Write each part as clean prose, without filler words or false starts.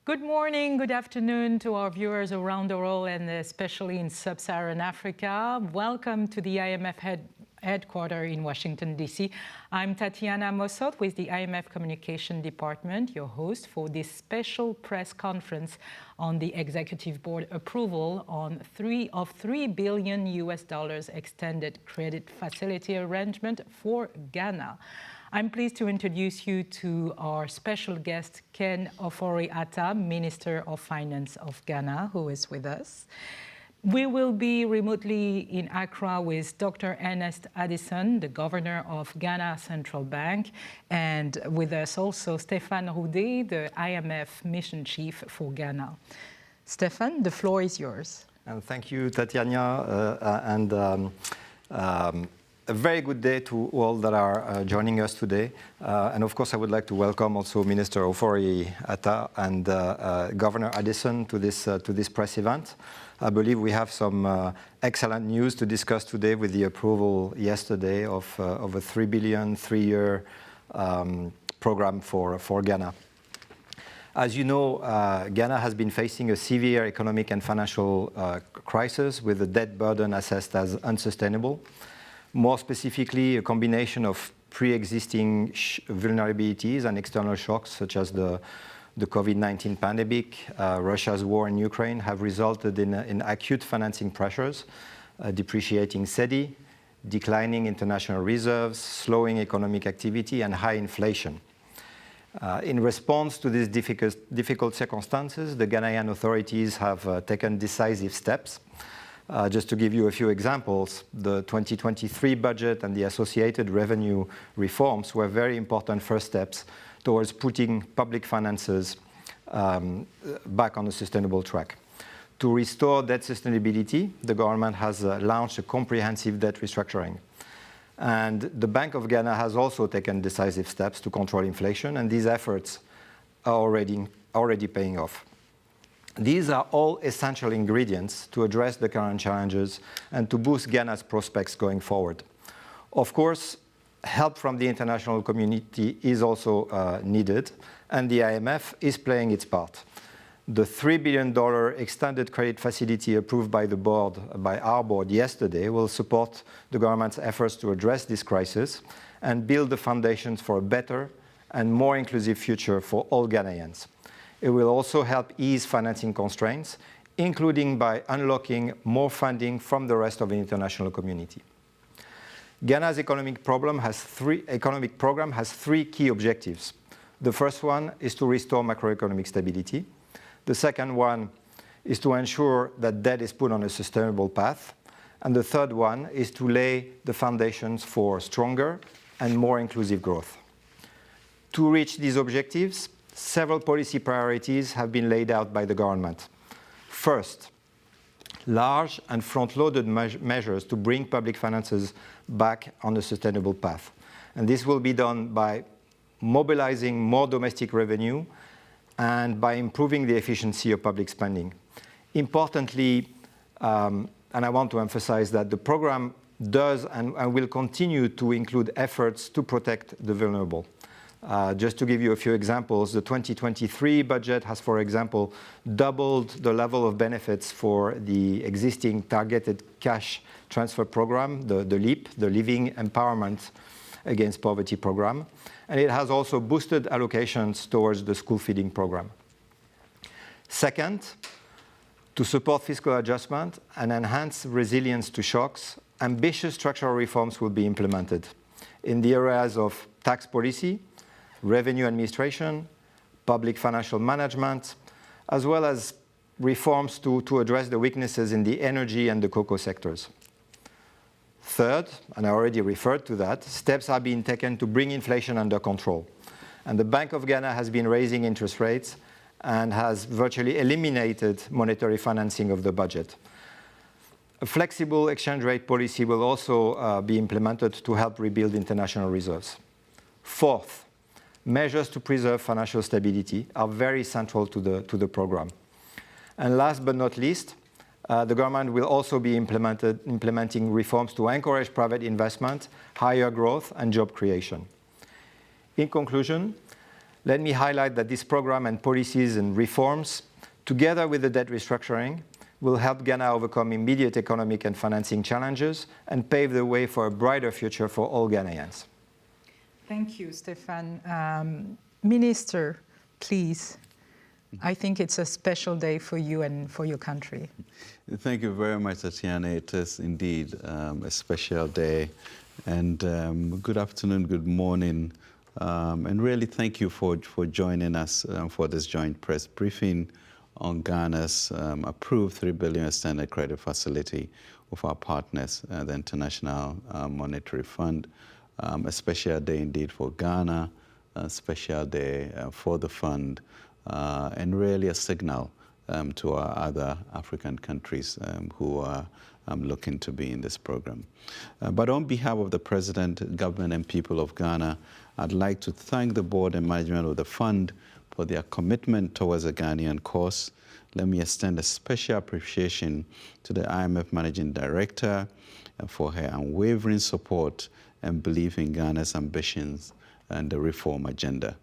Good morning, good afternoon to our viewers around the world and especially in sub-Saharan Africa. Welcome to the IMF headquarters in Washington, D.C. I'm Tatiana Mossot with the IMF Communication Department, your host for this special press conference on the Executive Board approval on $3 billion extended credit facility arrangement for Ghana. I'm pleased to introduce you to our special guest, Ken Ofori-Atta, Minister of Finance of Ghana, who is with us. We will be remotely in Accra with Dr. Ernest Addison, the Governor of Ghana Central Bank, and with us also Stéphane Roudet, the IMF Mission Chief for Ghana. Stéphane, the floor is yours. And thank you, Tatiana, a very good day to all that are joining us today. And of course, I would like to welcome also Minister Ofori-Atta and Governor Addison to this press event. I believe we have some excellent news to discuss today with the approval yesterday of a $3 billion, three-year program for Ghana. As you know, Ghana has been facing a severe economic and financial crisis with the debt burden assessed as unsustainable. More specifically, a combination of pre-existing vulnerabilities and external shocks, such as the COVID-19 pandemic, Russia's war in Ukraine, have resulted in acute financing pressures, depreciating cedi, declining international reserves, slowing economic activity, and high inflation. In response to these difficult circumstances, the Ghanaian authorities have taken decisive steps. Just to give you a few examples, the 2023 budget and the associated revenue reforms were very important first steps towards putting public finances back on a sustainable track. To restore debt sustainability, the government has launched a comprehensive debt restructuring. And the Bank of Ghana has also taken decisive steps to control inflation, and these efforts are already paying off. These are all essential ingredients to address the current challenges and to boost Ghana's prospects going forward. Of course, help from the international community is also needed, and the IMF is playing its part. The $3 billion extended credit facility approved by our board yesterday will support the government's efforts to address this crisis and build the foundations for a better and more inclusive future for all Ghanaians. It will also help ease financing constraints, including by unlocking more funding from the rest of the international community. Ghana's economic program has three key objectives. The first one is to restore macroeconomic stability. The second one is to ensure that debt is put on a sustainable path. And the third one is to lay the foundations for stronger and more inclusive growth. To reach these objectives, several policy priorities have been laid out by the government. First, large and front-loaded measures to bring public finances back on a sustainable path. And this will be done by mobilizing more domestic revenue and by improving the efficiency of public spending. Importantly, and I want to emphasize that the program does and will continue to include efforts to protect the vulnerable. Just to give you a few examples, the 2023 budget has, for example, doubled the level of benefits for the existing targeted cash transfer program, the LEAP, the Living Empowerment Against Poverty program. And it has also boosted allocations towards the school feeding program. Second, to support fiscal adjustment and enhance resilience to shocks, ambitious structural reforms will be implemented in the areas of tax policy, revenue administration, public financial management, as well as reforms to address the weaknesses in the energy and the cocoa sectors. Third, and I already referred to that, steps are being taken to bring inflation under control. And the Bank of Ghana has been raising interest rates and has virtually eliminated monetary financing of the budget. A flexible exchange rate policy will also be implemented to help rebuild international reserves. Fourth, measures to preserve financial stability are very central to the program. And last but not least, the government will also be implementing reforms to encourage private investment, higher growth, and job creation. In conclusion, let me highlight that this program and policies and reforms, together with the debt restructuring, will help Ghana overcome immediate economic and financing challenges and pave the way for a brighter future for all Ghanaians. Thank you, Stefan. Minister, please. I think it's a special day for you and for your country. Thank you very much, Tatiana. It is indeed a special day. And good afternoon, good morning. And really thank you for joining us for this joint press briefing on Ghana's approved $3 billion standard credit facility with our partners, the International Monetary Fund. A special day indeed for Ghana, a special day for the fund, and really a signal to our other African countries who are looking to be in this program. But on behalf of the President, government, and people of Ghana, I'd like to thank the board and management of the fund for their commitment towards the Ghanaian cause. Let me extend a special appreciation to the IMF Managing Director for her unwavering support and belief in Ghana's ambitions and the reform agenda.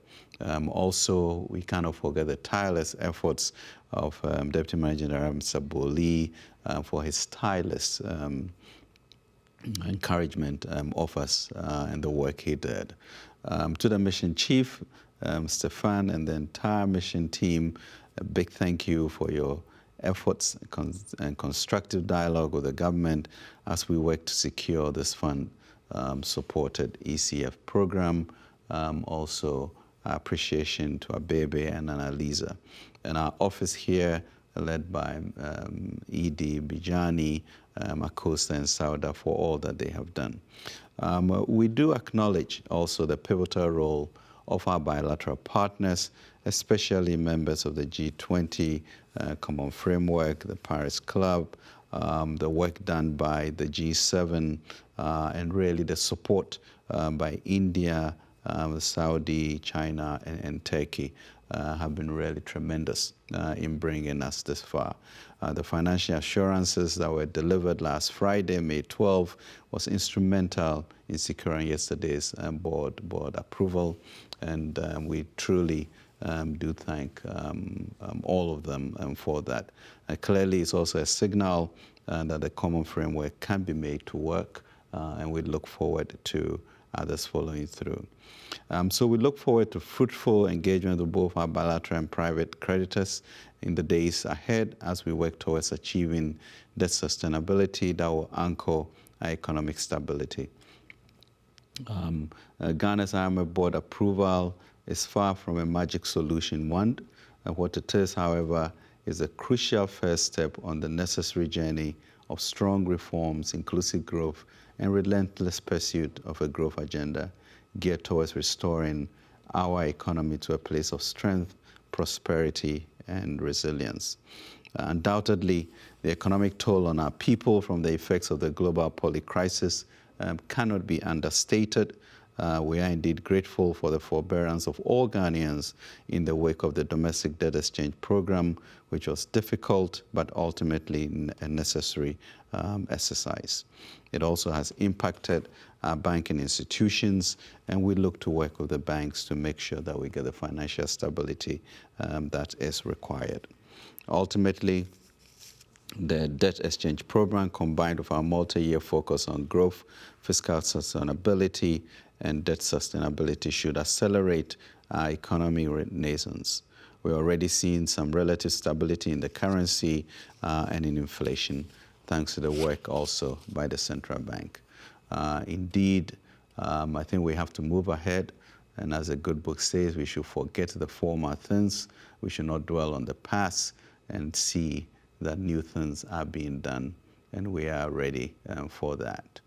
Also, we cannot forget the tireless efforts of Deputy Managing Director Mr. Boli for his tireless encouragement of us and the work he did. To the mission chief, Stefan, and the entire mission team, a big thank you for your efforts and constructive dialogue with the government as we work to secure this fund supported ECF program. Also, appreciation to Abebe and Annalisa. And our office here, led by Edie, Bijani, Makosa, and Sauda for all that they have done. We do acknowledge also the pivotal role of our bilateral partners, especially members of the G20 Common Framework, the Paris Club, the work done by the G7, and really the support by India, Saudi, China, and Turkey have been really tremendous in bringing us this far. The financial assurances that were delivered last Friday, May 12, was instrumental in securing yesterday's board approval, and we truly do thank all of them for that. Clearly, it's also a signal that the common framework can be made to work, and we look forward to others following through. So we look forward to fruitful engagement with both our bilateral and private creditors in the days ahead as we work towards achieving debt sustainability that will anchor our economic stability. Ghana's IMF board approval is far from a magic solution wand. What it is, however, is a crucial first step on the necessary journey of strong reforms, inclusive growth, and relentless pursuit of a growth agenda geared towards restoring our economy to a place of strength, prosperity, and resilience. Undoubtedly, the economic toll on our people from the effects of the global public crisis cannot be understated. We are indeed grateful for the forbearance of all Ghanaians in the wake of the domestic debt exchange program, which was difficult but ultimately a necessary exercise. It also has impacted our banking institutions, and we look to work with the banks to make sure that we get the financial stability that is required. Ultimately, the debt exchange program, combined with our multi-year focus on growth, fiscal sustainability, and debt sustainability, should accelerate our economic renaissance. We're already seeing some relative stability in the currency and in inflation, thanks to the work also by the central bank. Indeed, I think we have to move ahead, and as a good book says, we should forget the former things. We should not dwell on the past and see that new things are being done, and we are ready for that.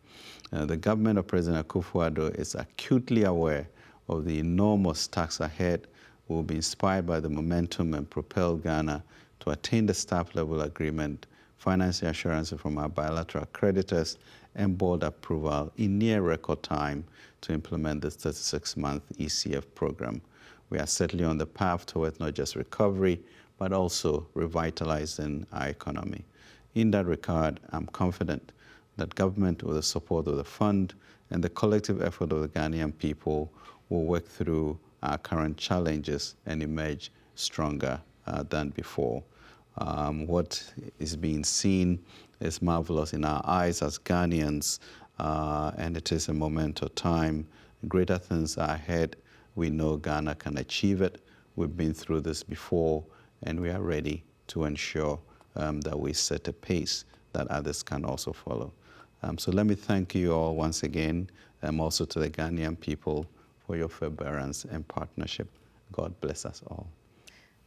The government of President Akufo-Addo is acutely aware of the enormous task ahead. We will be inspired by the momentum and propel Ghana to attain the staff-level agreement, financial assurances from our bilateral creditors, and board approval in near record time to implement this 36-month ECF program. We are certainly on the path towards not just recovery, but also revitalizing our economy. In that regard, I'm confident that government, with the support of the fund and the collective effort of the Ghanaian people, will work through our current challenges and emerge stronger than before. What is being seen is marvelous in our eyes as Ghanaians, and it is a moment of time. Greater things are ahead. We know Ghana can achieve it. We've been through this before, and we are ready to ensure that we set a pace that others can also follow. So let me thank you all once again, also to the Ghanaian people for your forbearance and partnership. God bless us all.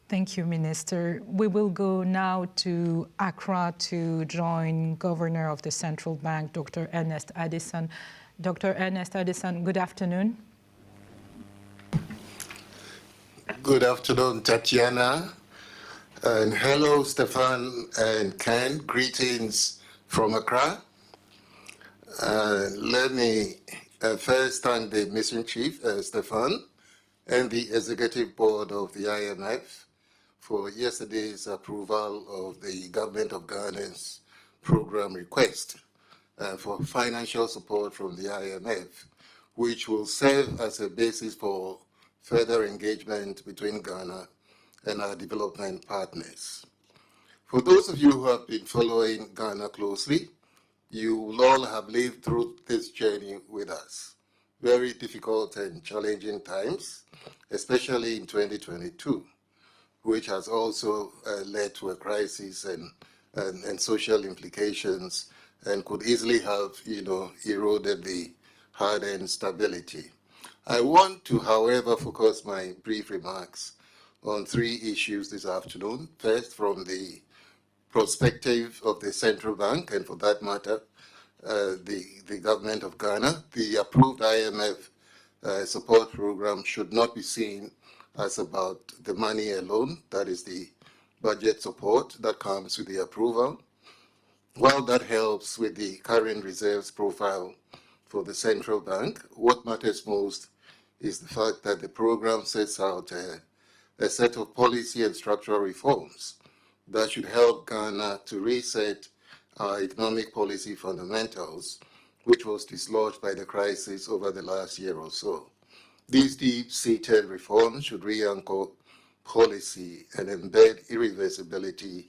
Thank you, Minister. We will go now to Accra to join Governor of the Central Bank, Dr. Ernest Addison. Dr. Ernest Addison, good afternoon. Good afternoon, Tatiana. And hello, Stefan and Ken. Greetings from Accra. Let me first thank the Mission Chief, Stefan, and the Executive Board of the IMF for yesterday's approval of the Government of Ghana's program request for financial support from the IMF, which will serve as a basis for further engagement between Ghana and our development partners. For those of you who have been following Ghana closely, you will all have lived through this journey with us. Very difficult and challenging times, especially in 2022, which has also led to a crisis and social implications, and could easily have, eroded the hard-earned stability. I want to, however, focus my brief remarks on three issues this afternoon. First, from the perspective of the central bank, and for that matter, the government of Ghana. The approved IMF support program should not be seen as about the money alone, that is the budget support that comes with the approval. While that helps with the current reserves profile for the central bank, what matters most is the fact that the program sets out a set of policy and structural reforms that should help Ghana to reset our economic policy fundamentals, which was dislodged by the crisis over the last year or so. These deep-seated reforms should re-anchor policy and embed irreversibility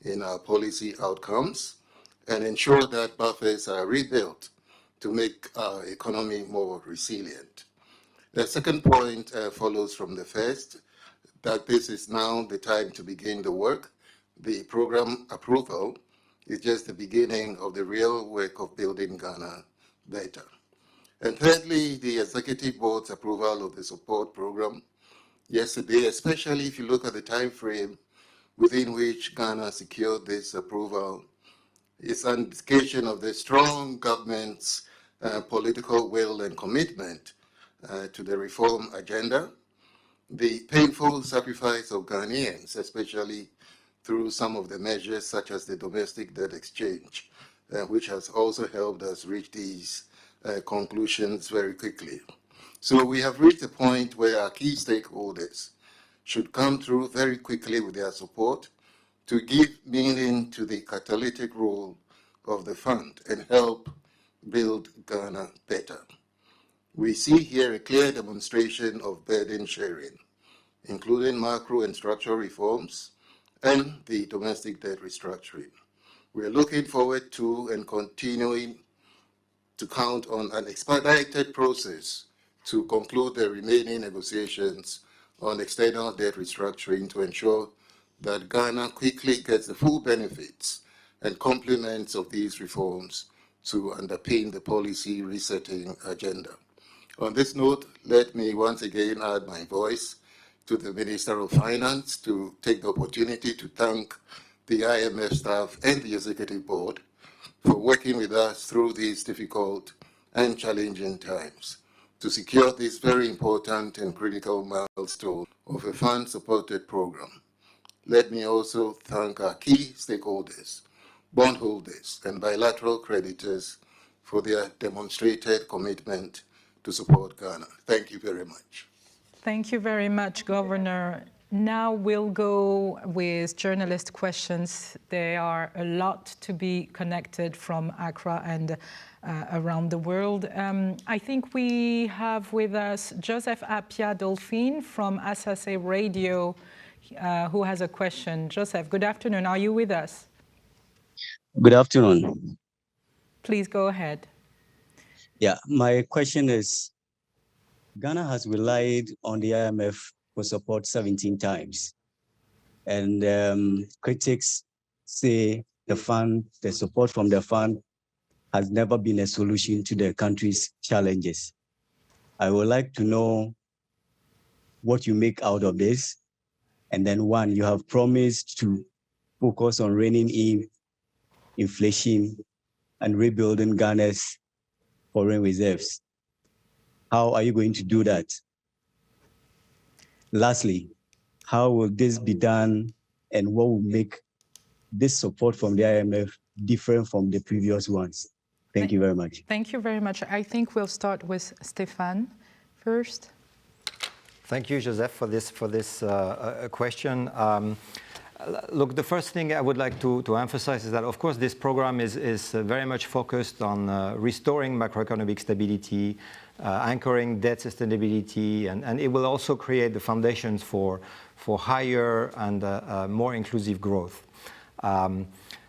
in our policy outcomes and ensure that buffers are rebuilt to make our economy more resilient. The second point follows from the first, that this is now the time to begin the work. The program approval is just the beginning of the real work of building Ghana better. And thirdly, the Executive Board's approval of the support program yesterday, especially if you look at the time frame within which Ghana secured this approval, is an indication of the strong government's political will and commitment to the reform agenda. The painful sacrifice of Ghanaians, especially through some of the measures such as the domestic debt exchange, which has also helped us reach these conclusions very quickly. So we have reached a point where our key stakeholders should come through very quickly with their support to give meaning to the catalytic role of the fund and help build Ghana better. We see here a clear demonstration of burden sharing, including macro and structural reforms and the domestic debt restructuring. We are looking forward to and continuing to count on an expedited process to conclude the remaining negotiations on external debt restructuring to ensure that Ghana quickly gets the full benefits and complements of these reforms to underpin the policy resetting agenda. On this note, let me once again add my voice to the Minister of Finance to take the opportunity to thank the IMF staff and the Executive Board for working with us through these difficult and challenging times to secure this very important and critical milestone of a fund-supported program. Let me also thank our key stakeholders, bondholders, and bilateral creditors for their demonstrated commitment to support Ghana. Thank you very much. Thank you very much, Governor. Now we'll go with journalist questions. There are a lot to be connected from Accra and around the world. I think we have with us Joseph Apia Dolphin from Asase Radio, who has a question. Joseph, good afternoon. Are you with us? Good afternoon. Please go ahead. Yeah, my question is, Ghana has relied on the IMF for support 17 times. And critics say the support from the fund has never been a solution to the country's challenges. I would like to know what you make out of this. And then one, you have promised to focus on reining in inflation and rebuilding Ghana's foreign reserves. How are you going to do that? Lastly, how will this be done, and what will make this support from the IMF different from the previous ones? Thank you very much. Thank you very much. I think we'll start with Stéphane first. Thank you, Joseph, for this question. Look, the first thing I would like to emphasize is that, of course, this program is very much focused on restoring macroeconomic stability, anchoring debt sustainability, and it will also create the foundations for higher and more inclusive growth.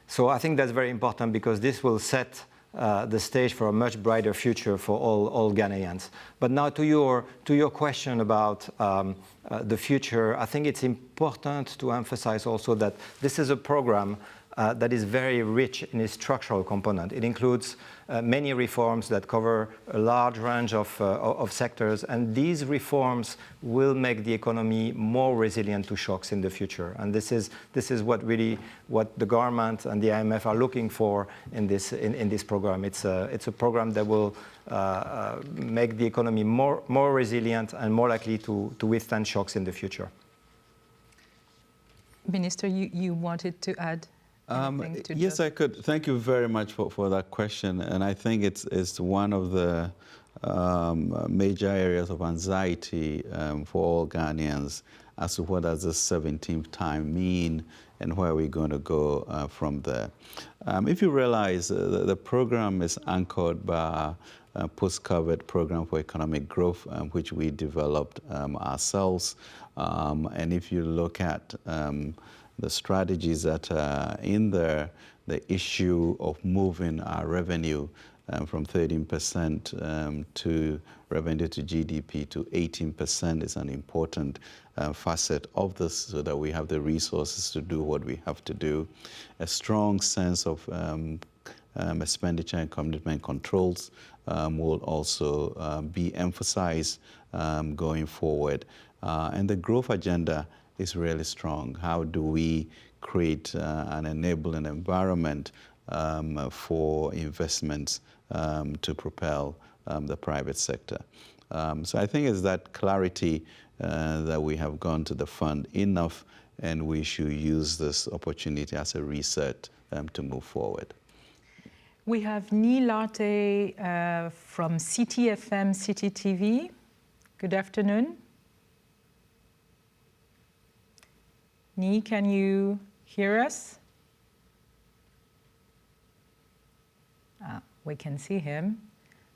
So I think that's very important because this will set the stage for a much brighter future for all Ghanaians. But now to your question about the future, I think it's important to emphasize also that this is a program that is very rich in its structural component. It includes many reforms that cover a large range of sectors, and these reforms will make the economy more resilient to shocks in the future. And this is what the government and the IMF are looking for in this program. It's a program that will make the economy more resilient and more likely to withstand shocks in the future. Minister, you wanted to add? Yes, I could. Thank you very much for that question. And I think it's one of the major areas of anxiety for all Ghanaians as to what does this 17th time mean and where are we going to go from there. If you realize the program is anchored by a post-COVID program for economic growth, which we developed ourselves. And if you look at the strategies that are in there, the issue of moving our revenue from 13% to revenue to GDP to 18% is an important facet of this so that we have the resources to do what we have to do. A strong sense of expenditure and commitment controls will also be emphasized going forward. And the growth agenda is really strong. How do we create an enabling environment for investments to propel the private sector? So I think it's that clarity that we have gone to the fund enough, and we should use this opportunity as a reset to move forward. We have Nilate from CTFM, City TV. Good afternoon. Ni, can you hear us? We can see him.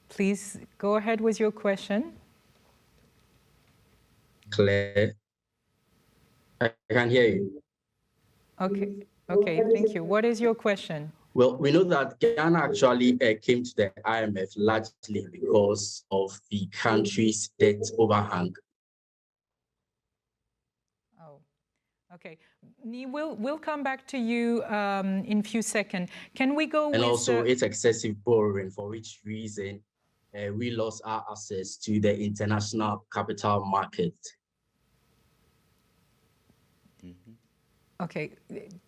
Please go ahead with your question. Claire, I can hear you. Okay, thank you. What is your question? Well, we know that Ghana actually came to the IMF largely because of the country's debt overhang. Okay, we'll come back to you in a few seconds. Can we go and with also its excessive borrowing, for which reason we lost our access to the international capital market. Mm-hmm. Okay,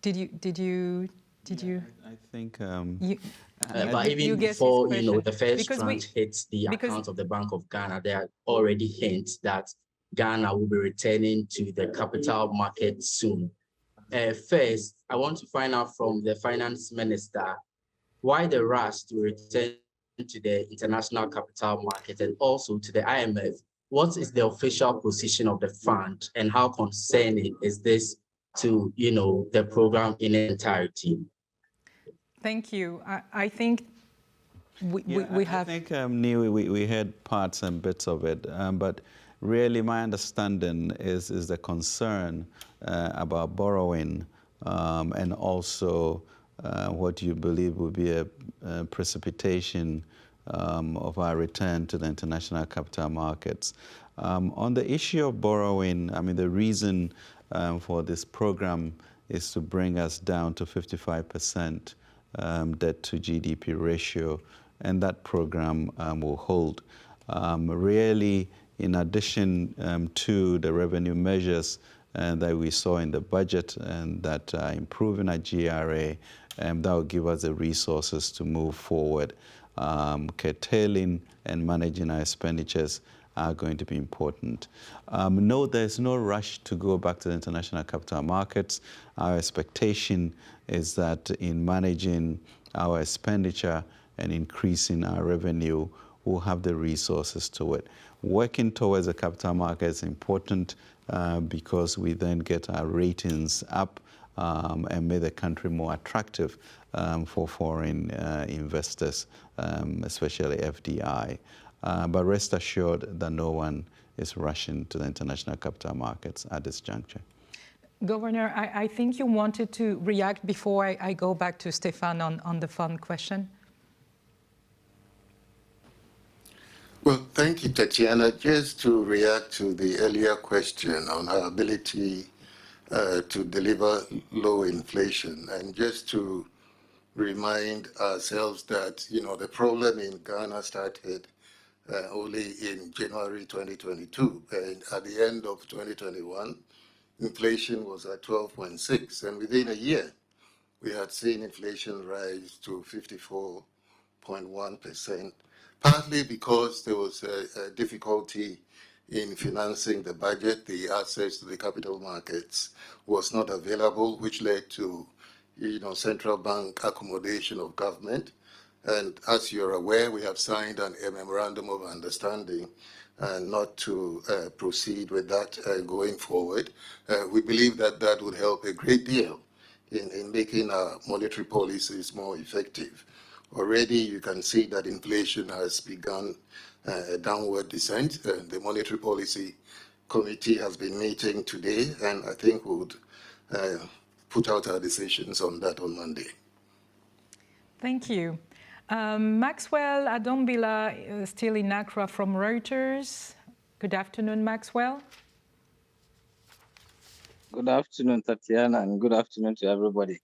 did you? I think. But even before the first tranche hits the account of the Bank of Ghana, there are already hints that Ghana will be returning to the capital market soon. First, I want to find out from the finance minister why the rush to return to the international capital market and also to the IMF what is the official position of the fund, and how concerning is this to, the program in entirety? Thank you. I think we have... I think, Neil, we heard parts and bits of it, but really my understanding is the concern about borrowing and also what you believe will be a precipitation of our return to the international capital markets. On the issue of borrowing, I mean, the reason for this program is to bring us down to 55% debt to GDP ratio, and that program will hold. Really, in addition to the revenue measures that we saw in the budget and that are improving our GRA, that will give us the resources to move forward. Curtailing and managing our expenditures are going to be important. No, there's no rush to go back to the international capital markets. Our expectation is that in managing our expenditure and increasing our revenue, we'll have the resources to it. Working towards the capital market is important because we then get our ratings up and make the country more attractive for foreign investors, especially FDI. But rest assured that no one is rushing to the international capital markets at this juncture. Governor, I think you wanted to react before I go back to Stefan on the fund question. Well, thank you, Tatiana. Just to react to the earlier question on our ability to deliver low inflation, and just to remind ourselves that, the problem in Ghana started only in January 2022, and at the end of 2021, inflation was at 12.6, and within a year, we had seen inflation rise to 54.1%, partly because there was a difficulty in financing the budget. The access to the capital markets was not available, which led to, central bank accommodation of government. And as you're aware, we have signed a memorandum of understanding not to proceed with that going forward. We believe that that would help a great deal in making our monetary policies more effective. Already, you can see that inflation has begun a downward descent. The Monetary Policy Committee has been meeting today, and I think we'll put out our decisions on that on Monday. Thank you. Maxwell Adombila, still in Accra from Reuters. Good afternoon, Maxwell. Good afternoon, Tatiana, and good afternoon to everybody.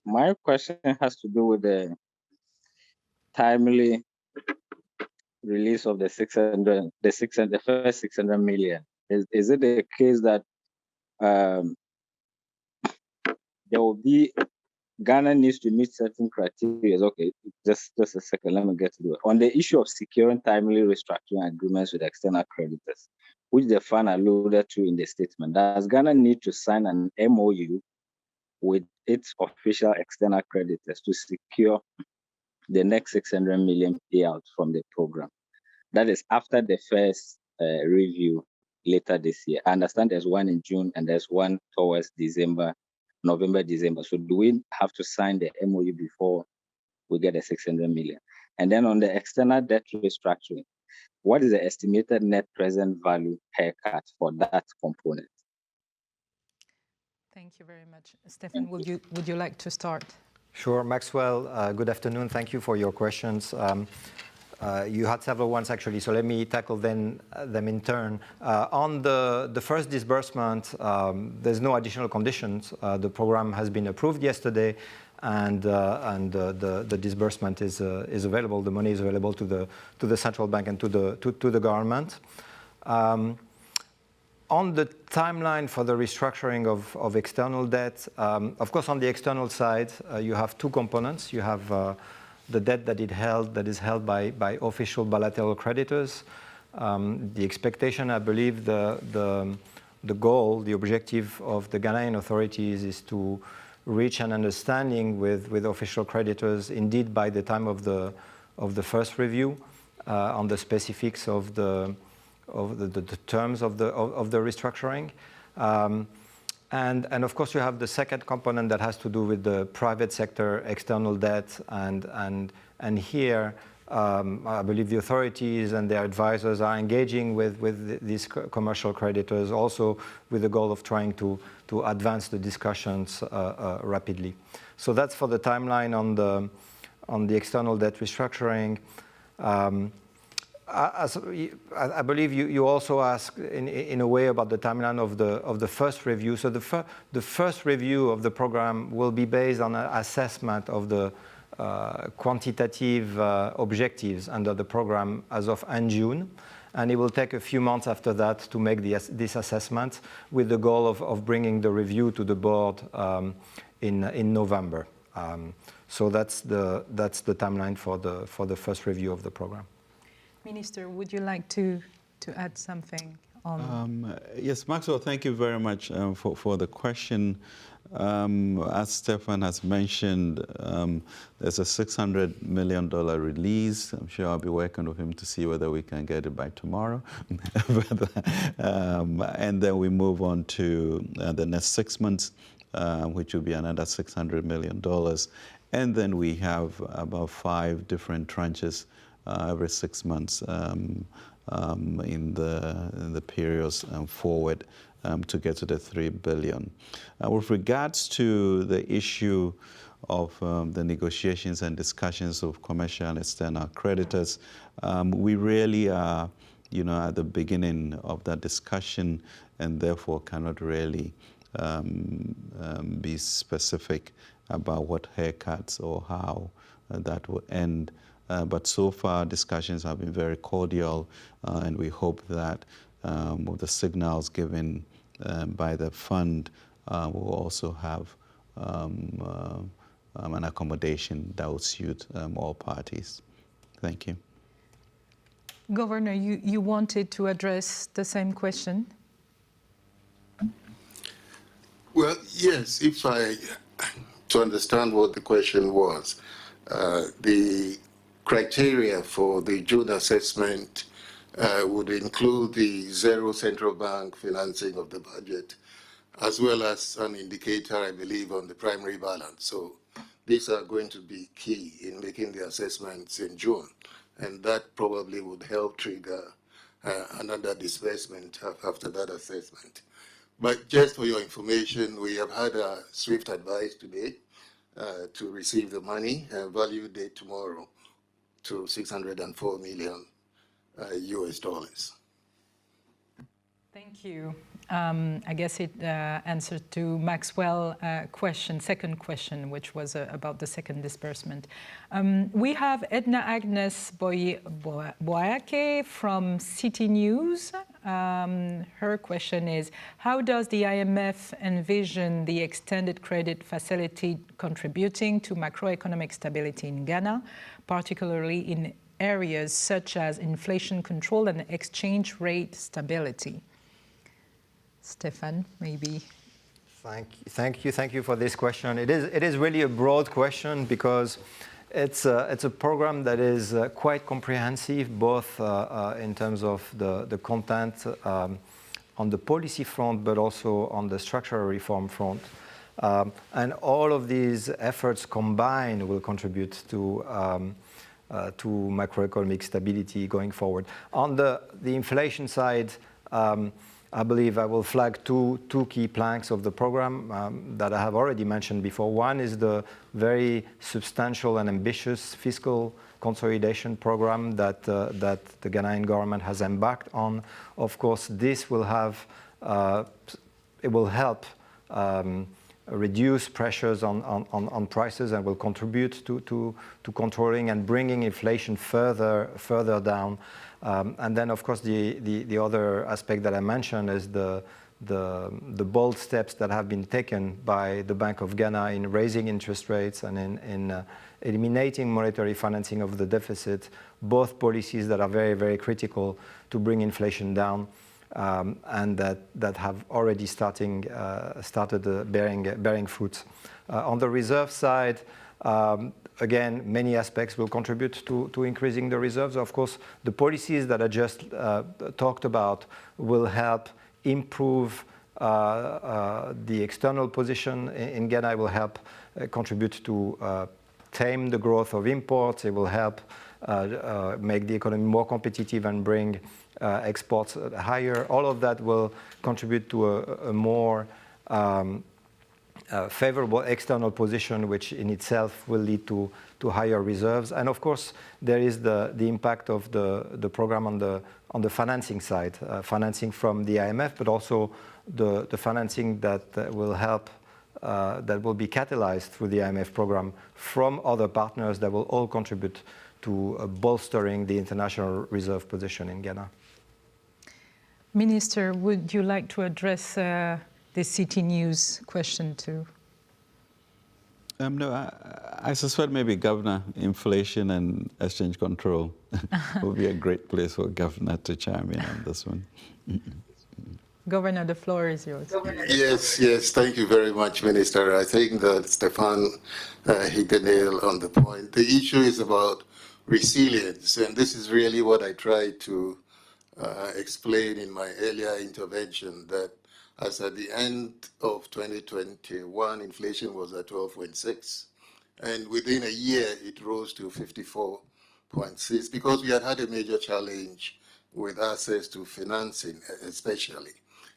My question has to do with the timely release of the first 600 million. Is it the case that there will be Ghana needs to meet certain criteria? Okay, just a second, let me get to it. On the issue of securing timely restructuring agreements with external creditors, which the fund alluded to in the statement, does Ghana need to sign an MOU with its official external creditors to secure the next 600 million payout from the program? That is after the first review later this year. I understand there's one in June and there's one towards November, December. So do we have to sign the MOU before we get the 600 million? And then on the external debt restructuring, what is the estimated net present value haircut for that component? Thank you very much. Stefan, would you like to start? Sure, Maxwell, good afternoon. Thank you for your questions. You had several ones actually, so let me tackle them in turn. On the first disbursement, there's no additional conditions. The program has been approved yesterday, and the disbursement is available. The money is available to the central bank and to the government. On the timeline for the restructuring of external debt, of course, on the external side, you have two components. You have the debt that is held by official bilateral creditors. The expectation, I believe, the goal, the objective of the Ghanaian authorities is to reach an understanding with official creditors, indeed, by the time of the first review on the specifics of the terms of the restructuring. And of course, you have the second component that has to do with the private sector external debt, and here I believe the authorities and their advisors are engaging with these commercial creditors, also with the goal of trying to advance the discussions rapidly. So that's for the timeline on the external debt restructuring. I believe you also asked in a way about the timeline of the first review. So the first review of the program will be based on an assessment of the quantitative objectives under the program as of end June. And it will take a few months after that to make this assessment, with the goal of bringing the review to the board in November. So that's the timeline for the first review of the program. Minister, would you like to add something on? Yes, Maxwell, thank you very much for the question. As Stefan has mentioned, there's a $600 million release. I'm sure I'll be working with him to see whether we can get it by tomorrow. And then we move on to the next 6 months, which will be another $600 million. And then we have about 5 different tranches every 6 months in the periods forward to get to the $3 billion. With regards to the issue of the negotiations and discussions of commercial and external creditors, we really are, at the beginning of that discussion, and therefore cannot really be specific about what haircuts or how that will end. But so far, discussions have been very cordial, and we hope that with the signals given by the fund, we'll also have an accommodation that will suit all parties. Thank you. Governor, you wanted to address the same question? Well, yes, to understand what the question was, the criteria for the June assessment would include the zero central bank financing of the budget, as well as an indicator, I believe, on the primary balance. So these are going to be key in making the assessments in June, and that probably would help trigger another disbursement after that assessment. But just for your information, we have had a swift advice today to receive the money, value date tomorrow, to $604 million US dollars. Thank you. I guess it answered to Maxwell's second question, which was about the second disbursement. We have Edna Agnes Boyake from City News. Her question is, how does the IMF envision the extended credit facility contributing to macroeconomic stability in Ghana, particularly in areas such as inflation control and exchange rate stability? Stefan, maybe. Thank you for this question. It is really a broad question, because it's a program that is quite comprehensive, both in terms of the content on the policy front, but also on the structural reform front. And all of these efforts combined will contribute to macroeconomic stability going forward. On the inflation side, I believe I will flag two key planks of the program that I have already mentioned before. One is the very substantial and ambitious fiscal consolidation program that the Ghanaian government has embarked on. Of course, this will help reduce pressures on prices, and will contribute to controlling and bringing inflation further down. And then, of course, the other aspect that I mentioned is the bold steps that have been taken by the Bank of Ghana in raising interest rates and in eliminating monetary financing of the deficit, both policies that are very, very critical to bring inflation down, and that have already started bearing fruit. On the reserve side, Again, many aspects will contribute to increasing the reserves. Of course, the policies that I just talked about will help improve the external position in Ghana. It will help contribute to tame the growth of imports. It will help make the economy more competitive and bring exports higher. All of that will contribute to a more favorable external position, which in itself will lead to higher reserves. And of course, there is the impact of the program on the financing side, financing from the IMF, but also the financing that will help, that will be catalyzed through the IMF program from other partners that will all contribute to bolstering the international reserve position in Ghana. Minister, would you like to address the City News question too? No, I suspect maybe Governor, inflation and exchange control would be a great place for Governor to chime in on this one. Governor, the floor is yours. Yes, thank you very much, Minister. I think that Stefan hit the nail on the point. The issue is about resilience, and this is really what I tried to explain in my earlier intervention, that as at the end of 2021, inflation was at 12.6, and within a year it rose to 54.6 because we had a major challenge with access to financing, especially.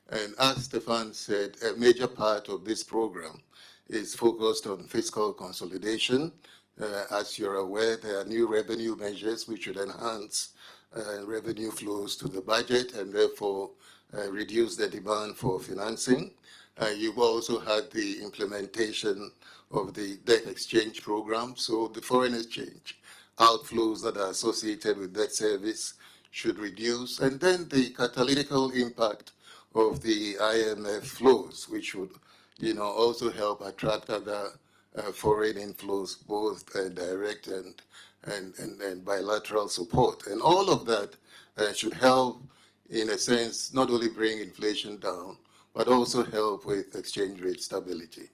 And as Stefan said, a major part of this program is focused on fiscal consolidation. As you're aware, there are new revenue measures which should enhance revenue flows to the budget and therefore reduce the demand for financing. You've also had the implementation of the debt exchange program. So the foreign exchange outflows that are associated with debt service should reduce. And then the catalytic impact of the IMF flows, which would also help attract other foreign inflows, both direct and bilateral support. And all of that should help, in a sense, not only bring inflation down, but also help with exchange rate stability.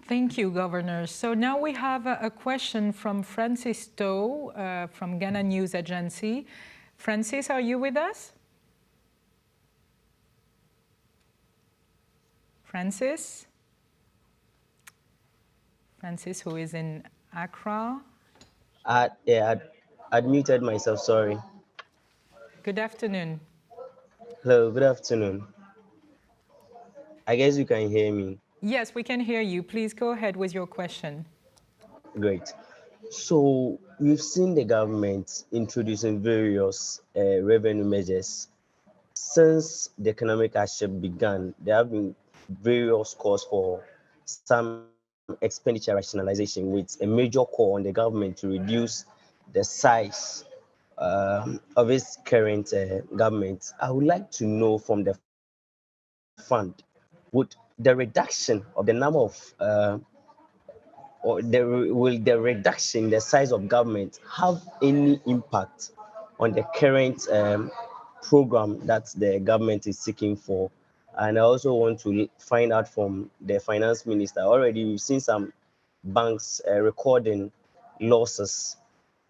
Thank you, Governor. So now we have a question from Francis Toh from Ghana News Agency. Francis, are you with us? Francis, who is in Accra. Yeah, I'd muted myself, sorry. Good afternoon. Hello, good afternoon. I guess you can hear me. Yes, we can hear you. Please go ahead with your question. Great. So we've seen the government introducing various revenue measures. Since the economic hardship began, there have been various calls for some expenditure rationalization, with a major call on the government to reduce the size of its current government. I would like to know from the fund, would the reduction of the number of will the reduction in the size of government have any impact on the current program that the government is seeking for? And I also want to find out from the finance minister. Already we've seen some banks recording losses.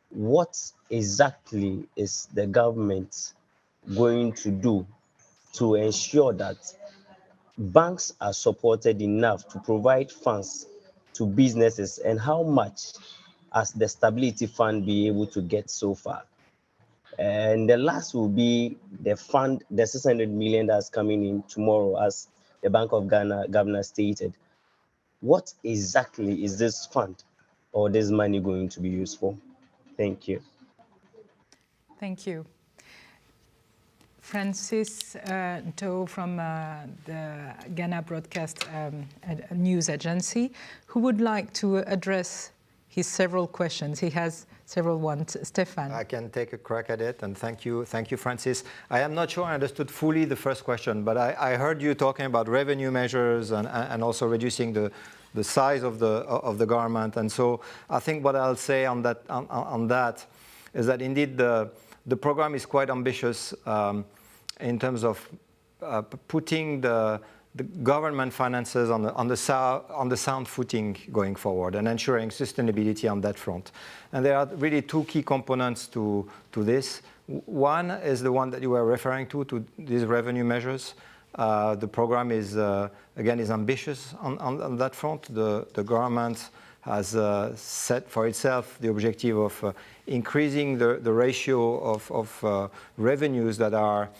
What exactly is the government going to do to ensure that banks are supported enough to provide funds to businesses, and how much has the Stability Fund been able to get so far? And the last will be the fund, the 600 million that's coming in tomorrow, as the Bank of Ghana governor stated. What exactly is this fund or this money going to be used for? Thank you. Thank you. Francis Toh from the Ghana Broadcast News Agency, who would like to address his several questions. He has several ones. Stefan. I can take a crack at it, and thank you, Francis. I am not sure I understood fully the first question, but I heard you talking about revenue measures and also reducing the size of the government. And so I think what I'll say on that is that indeed the program is quite ambitious in terms of putting the the government finances on the sound footing going forward and ensuring sustainability on that front. And there are really two key components to this. One is the one that you were referring to these revenue measures. The program is, again, is ambitious on that front. The government has set for itself the objective of increasing the ratio of revenues that are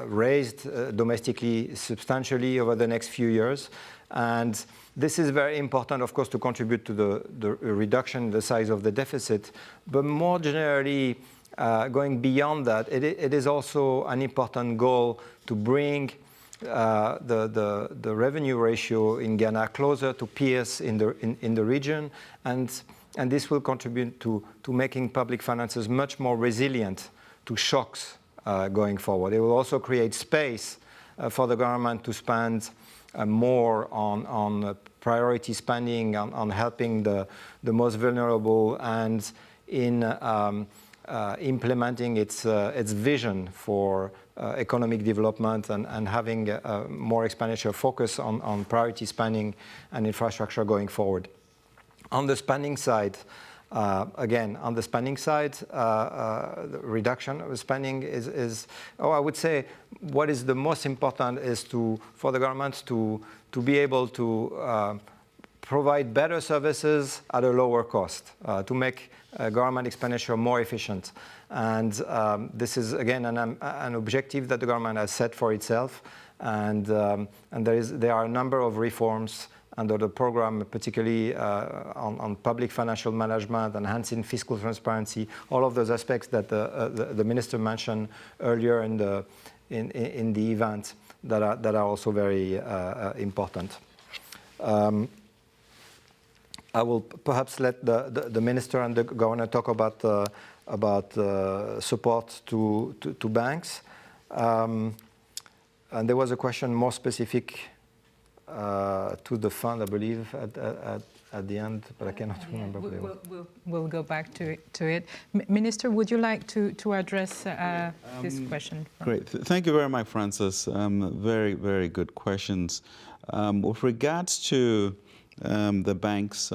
raised domestically substantially over the next few years. And this is very important, of course, to contribute to the reduction in the size of the deficit. But more generally, going beyond that, it is also an important goal to bring the revenue ratio in Ghana closer to peers in the region, and this will contribute to making public finances much more resilient to shocks going forward. It will also create space for the government to spend more on priority spending, on helping the most vulnerable, and in implementing its vision for economic development and having more expenditure focus on priority spending and infrastructure going forward. On the spending side, again, on the spending side, the reduction of spending is I would say what is the most important is for the government to be able to provide better services at a lower cost, to make government expenditure more efficient. And this is, again, an objective that the government has set for itself. And there are a number of reforms under the program, particularly on public financial management, enhancing fiscal transparency, all of those aspects that the minister mentioned earlier in the event that are also very important. I will perhaps let the minister and the governor talk about support to banks. And there was a question more specific to the fund, I believe, at the end, but I cannot remember. We'll go back to it. Minister, would you like to address this question? Great. Thank you very much, Francis. Very, very good questions. With regards to the banks,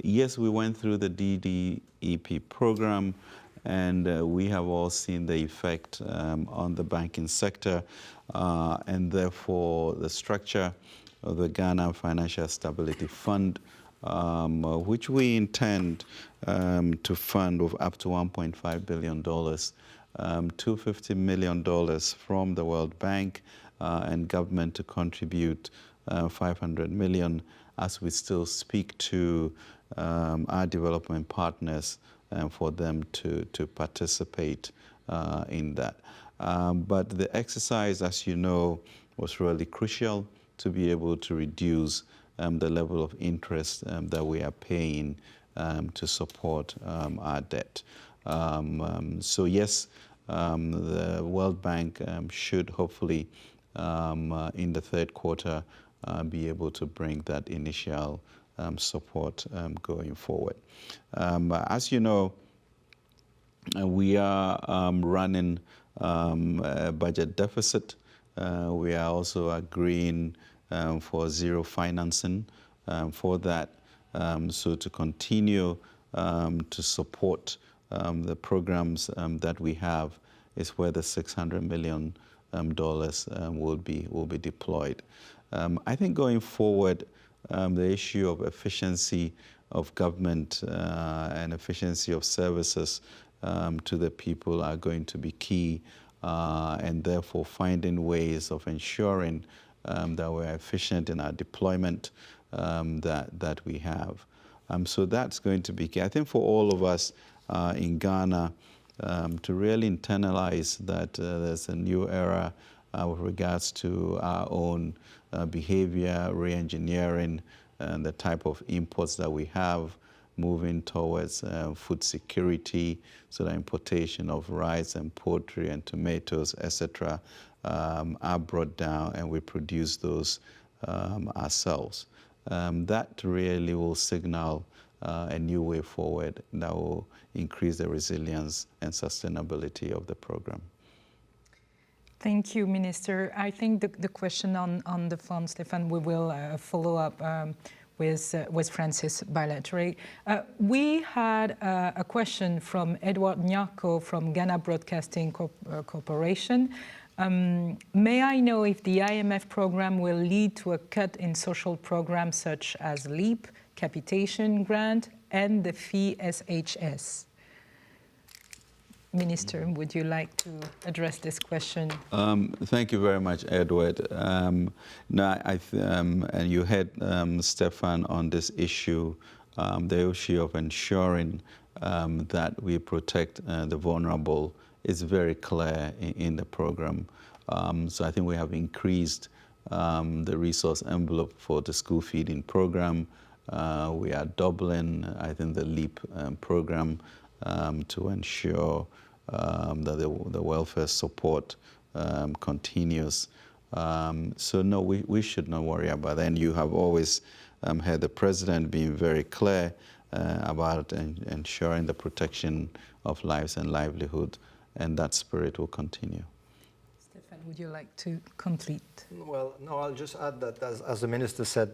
yes, we went through the DDEP program, and we have all seen the effect on the banking sector, and therefore the structure of the Ghana Financial Stability Fund, which we intend to fund with up to $1.5 billion, $250 million from the World Bank, and government to contribute $500 million as we still speak to our development partners for them to participate in that. But the exercise, as you know, was really crucial to be able to reduce the level of interest that we are paying to support our debt. So yes, the World Bank should hopefully in the third quarter be able to bring that initial support going forward. As you know, we are running a budget deficit. We are also agreeing for zero financing for that. So to continue to support the programs that we have is where the $600 million will be deployed. I think going forward, the issue of efficiency of government and efficiency of services to the people are going to be key, and therefore finding ways of ensuring that we're efficient in our deployment that we have. So that's going to be key. I think for all of us in Ghana to really internalize that there's a new era with regards to our own behavior, re-engineering, and the type of imports that we have, moving towards food security, so the importation of rice and poultry and tomatoes, etc., are brought down, and we produce those ourselves. That really will signal a new way forward that will increase the resilience and sustainability of the program. Thank you, Minister. I think the question on the fund, Stefan, we will follow up with Francis bilaterally. We had a question from Edward Nyako from Ghana Broadcasting Corporation. May I know if the IMF program will lead to a cut in social programs such as LEAP, capitation grant, and the fee SHS? Minister, would you like to address this question? Thank you very much, Edward. And you had Stefan on this issue, the issue of ensuring that we protect the vulnerable is very clear in the program. So I think we have increased the resource envelope for the school feeding program. We are doubling, I think, the LEAP program to ensure that the welfare support continues. So no, we should not worry about that. And you have always had the president being very clear about ensuring the protection of lives and livelihood, and that spirit will continue. Stefan, would you like to complete? Well, no, I'll just add that, as the minister said,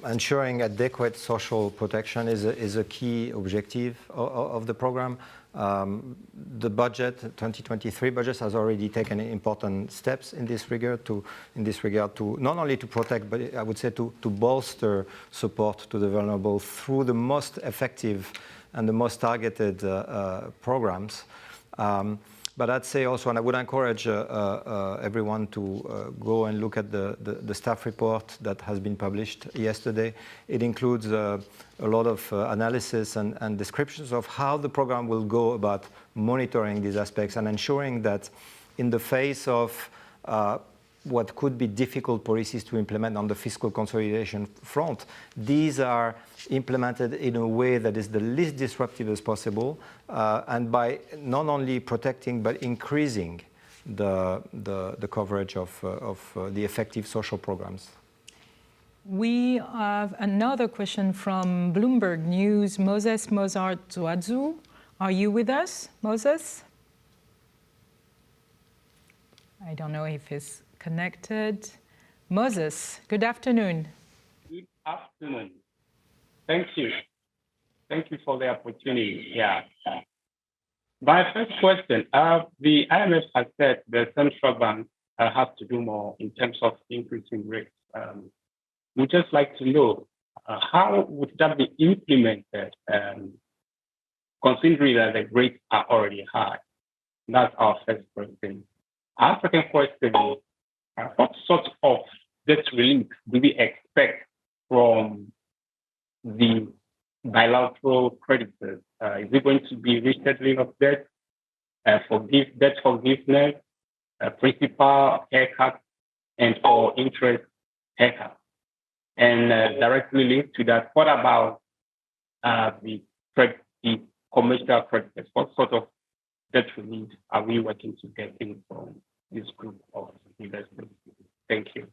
ensuring adequate social protection is a key objective of the program. The budget, 2023 budget, has already taken important steps in this regard to not only to protect, but I would say to bolster support to the vulnerable through the most effective and the most targeted programs. But I'd say also, and I would encourage everyone to go and look at the staff report that has been published yesterday. It includes a lot of analysis and descriptions of how the program will go about monitoring these aspects and ensuring that in the face of what could be difficult policies to implement on the fiscal consolidation front, these are implemented in a way that is the least disruptive as possible, and by not only protecting but increasing the coverage of the effective social programs. We have another question from Bloomberg News. Moses Mozart-Zuadzu, are you with us, Moses? I don't know if he's connected. Moses, good afternoon. Good afternoon. Thank you. Thank you for the opportunity. Yeah. My first question, the IMF has said the central bank has to do more in terms of increasing rates. We'd just like to know how would that be implemented, considering that the rates are already high? That's our first question. Our second question is, what sort of debt relief do we expect from the bilateral creditors? Is it going to be rescheduling of debt, debt forgiveness, principal haircut, and or interest haircut? And directly linked to that, what about the commercial creditors? What sort of debt relief are we working to get in from this group of investors? Thank you.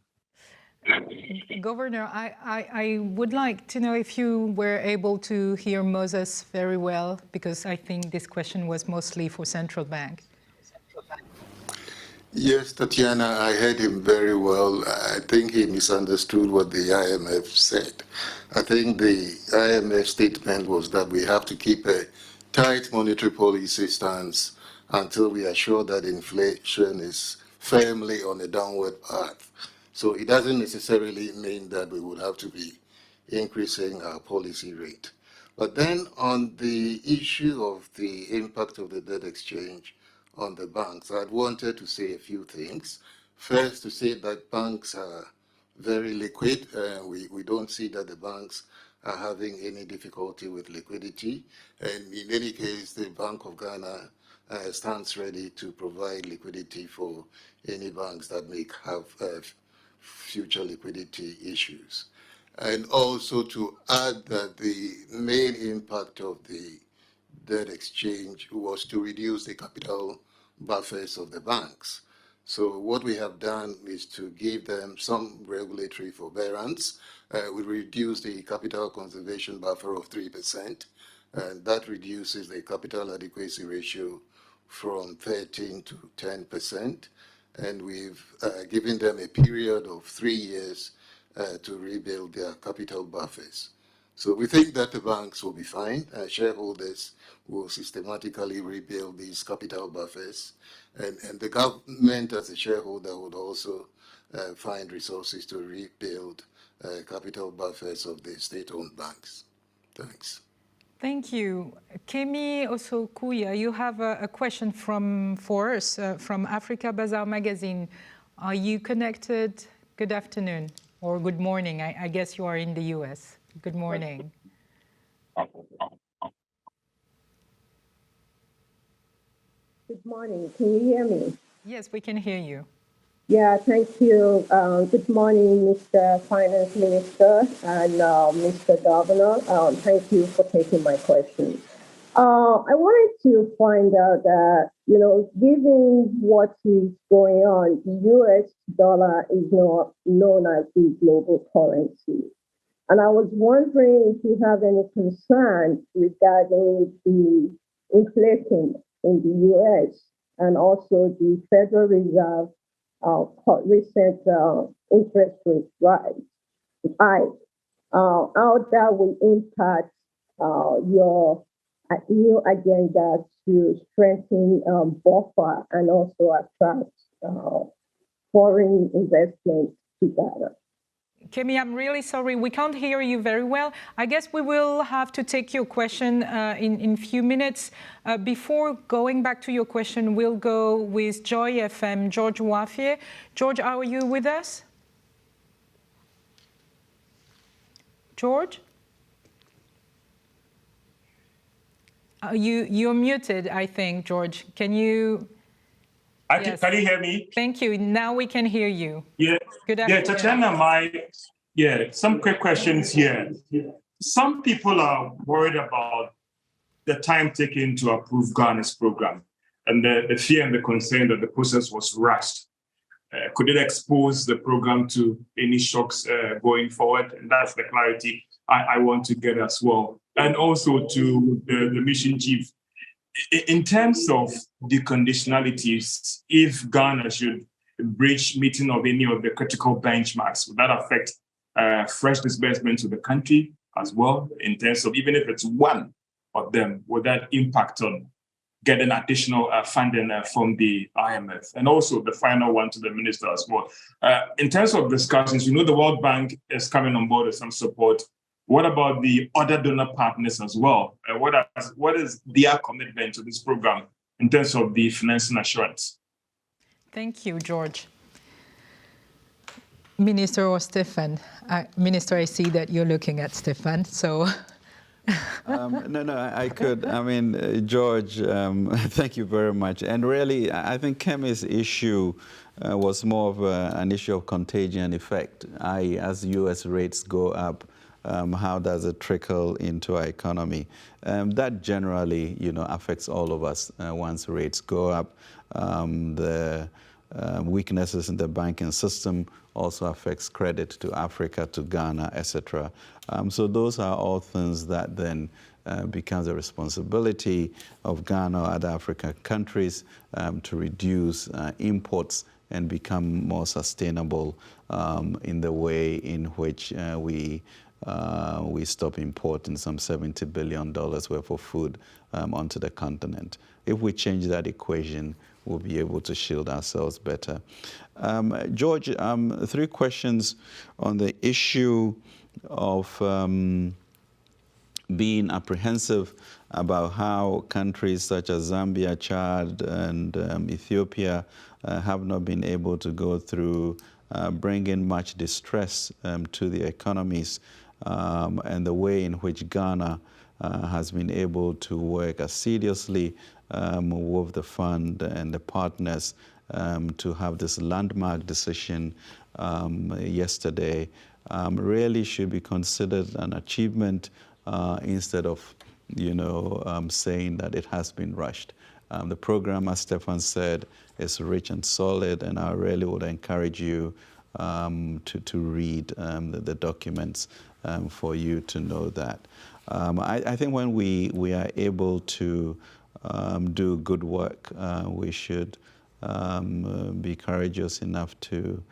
Governor, I would like to know if you were able to hear Moses very well, because I think this question was mostly for central bank. Yes, Tatiana, I heard him very well. I think he misunderstood what the IMF said. I think the IMF statement was that we have to keep a tight monetary policy stance until we are sure that inflation is firmly on a downward path. So it doesn't necessarily mean that we would have to be increasing our policy rate. But then on the issue of the impact of the debt exchange on the banks, I'd wanted to say a few things. First, to say that banks are very liquid. We don't see that the banks are having any difficulty with liquidity. And in any case, the Bank of Ghana stands ready to provide liquidity for any banks that may have future liquidity issues. And also to add that the main impact of the debt exchange was to reduce the capital buffers of the banks. So what we have done is to give them some regulatory forbearance. We reduce the capital conservation buffer of 3%, and that reduces the capital adequacy ratio from 13 to 10%, and we've given them a period of 3 years to rebuild their capital buffers. So we think that the banks will be fine. Shareholders will systematically rebuild these capital buffers, and the government as a shareholder would also find resources to rebuild capital buffers of the state-owned banks. Thanks. Thank you. Kemi Osokuya, you have a question for us from Africa Bazaar magazine. Are you connected? Good afternoon or good morning. I guess you are in the US. Good morning. Good morning. Can you hear me? Yes, we can hear you. Yeah, thank you. Good morning, Mr. Finance Minister and Mr. Governor. Thank you for taking my question. I wanted to find out that, given what is going on, the US dollar is not known as the global currency. And I was wondering if you have any concern regarding the inflation in the US and also the Federal Reserve recent interest rate rise, how that will impact your new agenda to strengthen buffer and also attract foreign investment to Ghana. Kemi, I'm really sorry. We can't hear you very well. I guess we will have to take your question in a few minutes. Before going back to your question, we'll go with Joy FM, George Wafie. George, are you with us? George? You're muted, I think, George. Can you... Yes. Can you hear me? Thank you. Now we can hear you. Yeah. Good afternoon. Tatiana, some quick questions here. Some people are worried about the time taken to approve Ghana's program and the fear and the concern that the process was rushed. Could it expose the program to any shocks going forward? And that's the clarity I want to get as well. And also to the mission chief. In terms of the conditionalities, if Ghana should breach meeting of any of the critical benchmarks, would that affect fresh disbursement to the country as well? In terms of even if it's one of them, would that impact on getting additional funding from the IMF? And also the final one to the minister as well. In terms of discussions, the World Bank is coming on board with some support. What about the other donor partners as well? What is their commitment to this program in terms of the financing assurance? Thank you, George. Minister or Stefan? Minister, I see that you're looking at Stefan, so... No, I could. I mean, George, thank you very much. And really, I think Kemi's issue was more of an issue of contagion effect. As U.S. rates go up, how does it trickle into our economy? That generally, affects all of us once rates go up. The weaknesses in the banking system also affects credit to Africa, to Ghana, etc. So those are all things that then becomes a responsibility of Ghana or other African countries to reduce imports and become more sustainable in the way in which we stop importing some $70 billion worth of food onto the continent. If we change that equation, we'll be able to shield ourselves better. George, 3 questions on the issue of being apprehensive about how countries such as Zambia, Chad, and Ethiopia have not been able to go through bringing much distress to the economies, and the way in which Ghana has been able to work assiduously with the fund and the partners to have this landmark decision yesterday really should be considered an achievement instead of, saying that it has been rushed. The program, as Stefan said, is rich and solid, and I really would encourage you to read the documents for you to know that. I think when we are able to do good work. We should be courageous enough to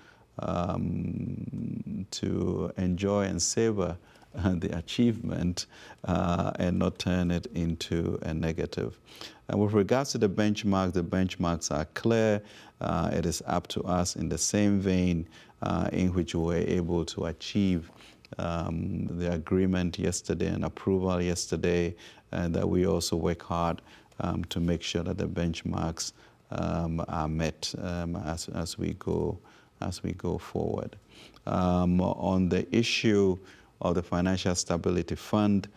enjoy and savor the achievement and not turn it into a negative. And with regards to the benchmarks are clear. It is up to us in the same vein in which we were able to achieve the agreement yesterday and approval yesterday, and that we also work hard to make sure that the benchmarks are met as we go forward. On the issue of the Financial Stability Fund,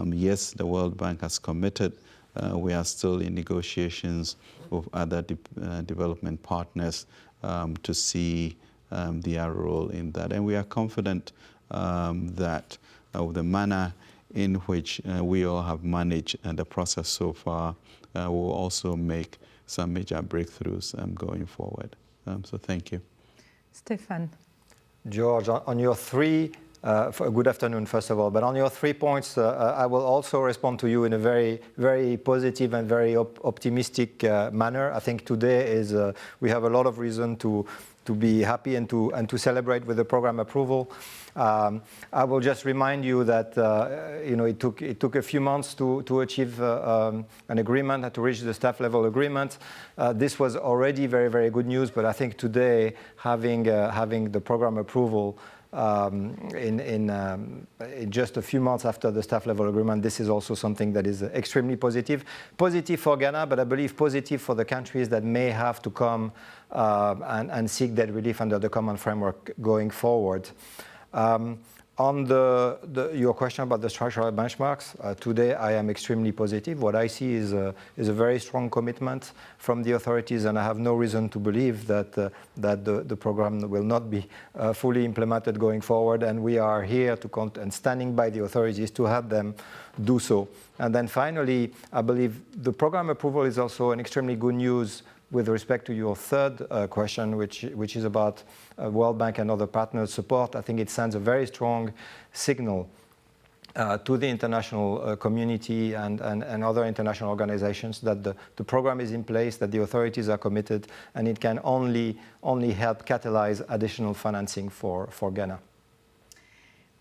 yes, the World Bank has committed. We are still in negotiations with other development partners to see their role in that. And we are confident that the manner in which we all have managed the process so far will also make some major breakthroughs going forward. So thank you. Stefan. George, on your three, good afternoon, first of all, but on your 3 points, I will also respond to you in a very, very positive and very optimistic manner. I think today is, we have a lot of reason to be happy and to celebrate with the program approval. I will just remind you that it took a few months to achieve an agreement and to reach the staff level agreement. This was already very, very good news, but I think today having the program approval in just a few months after the staff level agreement, this is also something that is extremely positive. Positive for Ghana, but I believe positive for the countries that may have to come and seek debt relief under the common framework going forward. On your question about the structural benchmarks, today I am extremely positive. What I see is a very strong commitment from the authorities, and I have no reason to believe that the program will not be fully implemented going forward. And we are here and standing by the authorities to help them do so. And then finally, I believe the program approval is also an extremely good news with respect to your third question, which is about World Bank and other partners' support. I think it sends a very strong signal to the international community and other international organizations that the program is in place, that the authorities are committed, and it can only help catalyze additional financing for Ghana.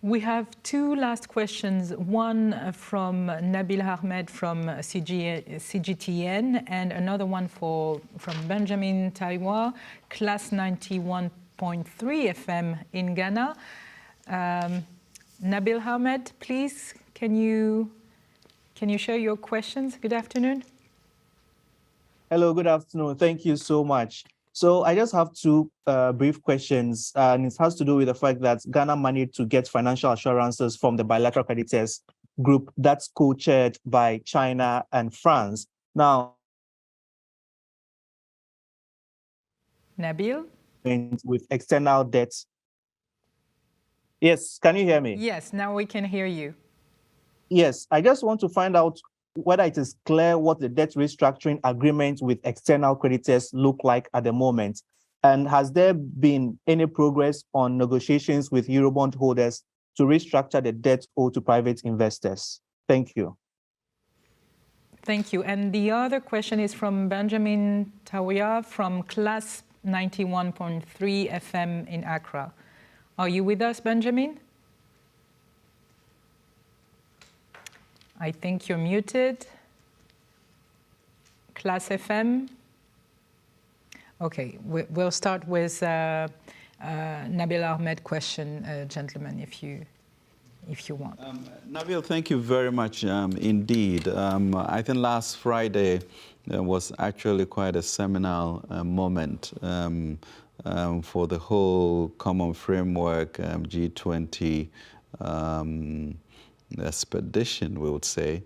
We have two last questions, one from Nabil Ahmed from CGTN and another one from Benjamin Taiwa, class 91.3 FM in Ghana. Nabil Ahmed, please, can you share your questions? Good afternoon. Hello, good afternoon. Thank you so much. So I just have two brief questions, and it has to do with the fact that Ghana managed to get financial assurances from the bilateral creditors group that's co-chaired by China and France. Now, Nabil? With external debts. Yes, can you hear me? Yes, now we can hear you. Yes, I just want to find out whether it is clear what the debt restructuring agreement with external creditors look like at the moment. And has there been any progress on negotiations with Eurobond holders to restructure the debt owed to private investors? Thank you. Thank you. And the other question is from Benjamin Tawia from class 91.3 FM in Accra. Are you with us, Benjamin? I think you're muted. Class FM. Okay, we'll start with Nabil Ahmed question, gentlemen, if you want. Nabil, thank you very much indeed. I think last Friday was actually quite a seminal moment for the whole common framework G20 expedition, we would say,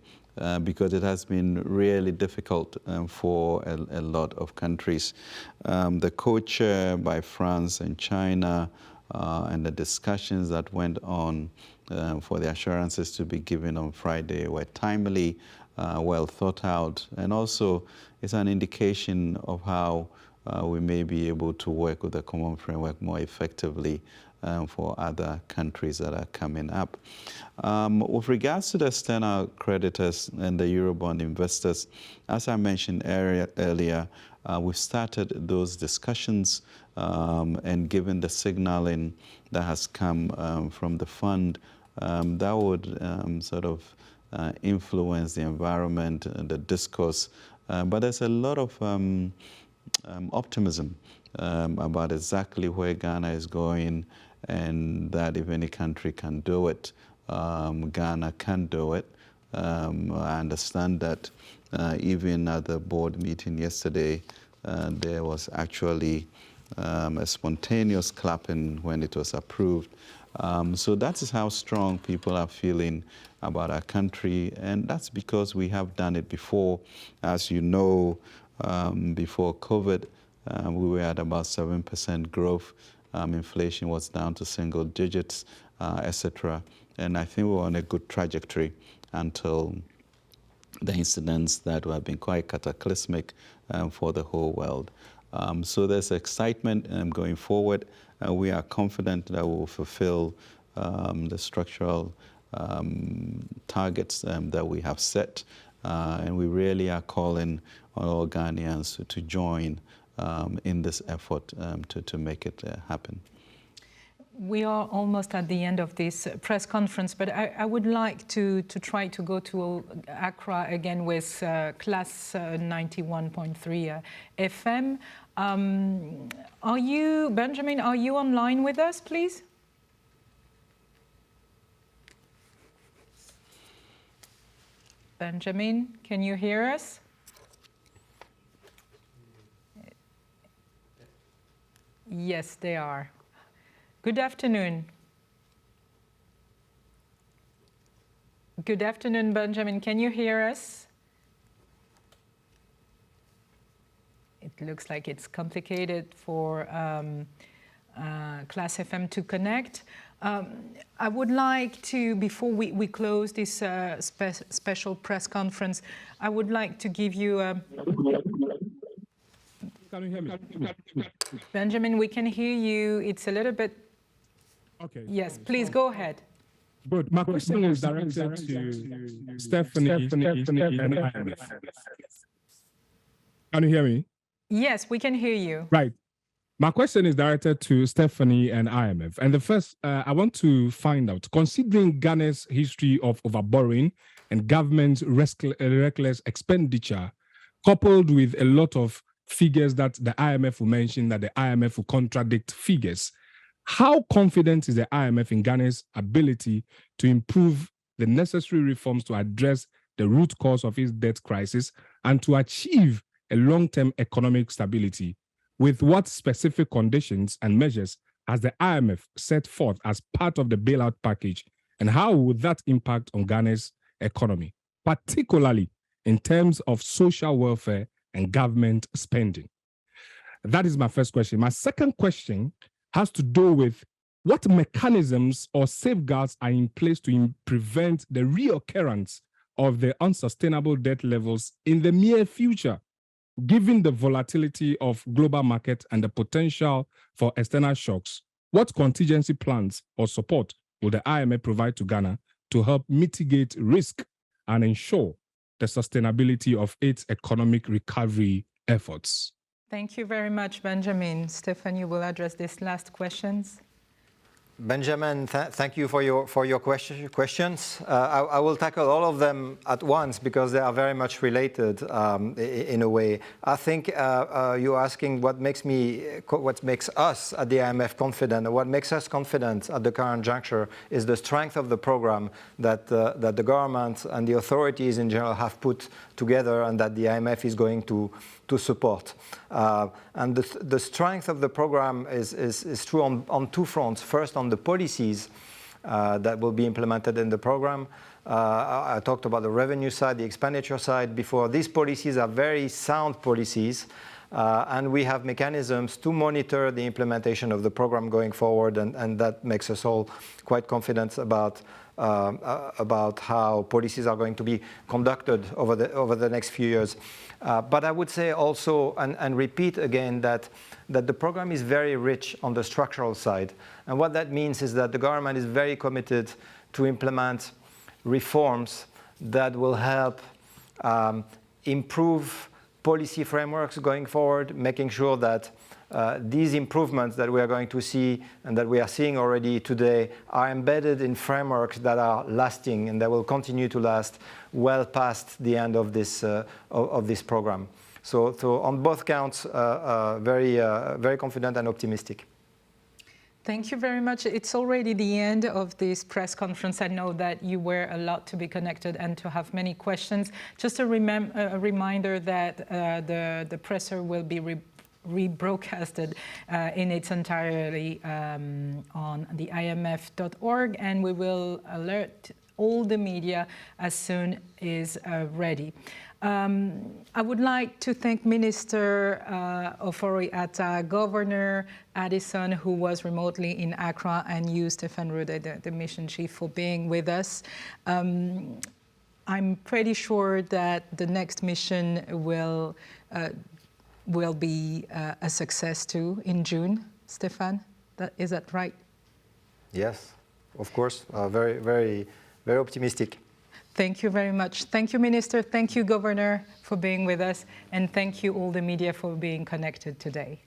because it has been really difficult for a lot of countries. The co-chair by France and China and the discussions that went on for the assurances to be given on Friday were timely, well thought out, and also it's an indication of how we may be able to work with the common framework more effectively for other countries that are coming up. With regards to the external creditors and the Eurobond investors, as I mentioned earlier, we've started those discussions, and given the signaling that has come from the fund, that would sort of influence the environment and the discourse. But there's a lot of optimism about exactly where Ghana is going, and that if any country can do it, Ghana can do it. I understand that even at the board meeting yesterday, there was actually a spontaneous clapping when it was approved. So that is how strong people are feeling about our country, and that's because we have done it before. As you know, before COVID, we were at about 7% growth. Inflation was down to single digits, etc. And I think we're on a good trajectory until the incidents that have been quite cataclysmic for the whole world. So there's excitement going forward. We are confident that we will fulfill the structural targets that we have set. And we really are calling on all Ghanaians to join in this effort to make it happen. We are almost at the end of this press conference, but I would like to try to go to Accra again with Class 91.3 FM. Are you, Benjamin, are you online with us, please? Benjamin, can you hear us? Yes, they are. Good afternoon. Good afternoon, Benjamin. Can you hear us? It looks like it's complicated for Class FM to connect. I would like to, before we close this special press conference, I would like to give you a... Can you hear me? Benjamin, we can hear you. It's a little bit... Okay. Yes, please go ahead. Good. My question is directed to Stephanie and IMF. Can you hear me? Yes, we can hear you. Right. My question is directed to Stephanie and IMF. And the first, I want to find out, considering Ghana's history of overborrowing and government's reckless expenditure, coupled with a lot of figures that the IMF will mention, that the IMF will contradict figures, how confident is the IMF in Ghana's ability to improve the necessary reforms to address the root cause of its debt crisis and to achieve a long-term economic stability? With what specific conditions and measures has the IMF set forth as part of the bailout package, and how would that impact on Ghana's economy, particularly in terms of social welfare and government spending? That is my first question. My second question has to do with what mechanisms or safeguards are in place to prevent the reoccurrence of the unsustainable debt levels in the near future, given the volatility of global market and the potential for external shocks. What contingency plans or support will the IMF provide to Ghana to help mitigate risk and ensure the sustainability of its economic recovery efforts? Thank you very much, Benjamin. Stephanie will address these last questions. Benjamin, thank you for your questions. I will tackle all of them at once because they are very much related in a way. I think you're asking what makes us at the IMF confident, or what makes us confident at the current juncture is the strength of the program that the government and the authorities in general have put together, and that the IMF is going to support. And the strength of the program is true on two fronts. First, on the policies that will be implemented in the program. I talked about the revenue side, the expenditure side before. These policies are very sound policies. And we have mechanisms to monitor the implementation of the program going forward, and that makes us all quite confident about how policies are going to be conducted over the next few years. But I would say also, and repeat again, that the program is very rich on the structural side. And what that means is that the government is very committed to implement reforms that will help improve policy frameworks going forward, making sure that these improvements that we are going to see and that we are seeing already today are embedded in frameworks that are lasting and that will continue to last well past the end of this program. So on both counts, very confident and optimistic. Thank you very much. It's already the end of this press conference. I know that you were a lot to be connected and to have many questions. Just a reminder that the presser will be rebroadcasted in its entirety on the imf.org, and we will alert all the media as soon as ready. I would like to thank Minister Ofori-Atta, Governor Addison, who was remotely in Accra, and you, Stefan Rude, the mission chief, for being with us. I'm pretty sure that the next mission will be a success too in June. Stefan, is that right? Yes, of course. Very, very, very optimistic. Thank you very much. Thank you, Minister. Thank you, Governor, for being with us. And thank you, all the media, for being connected today.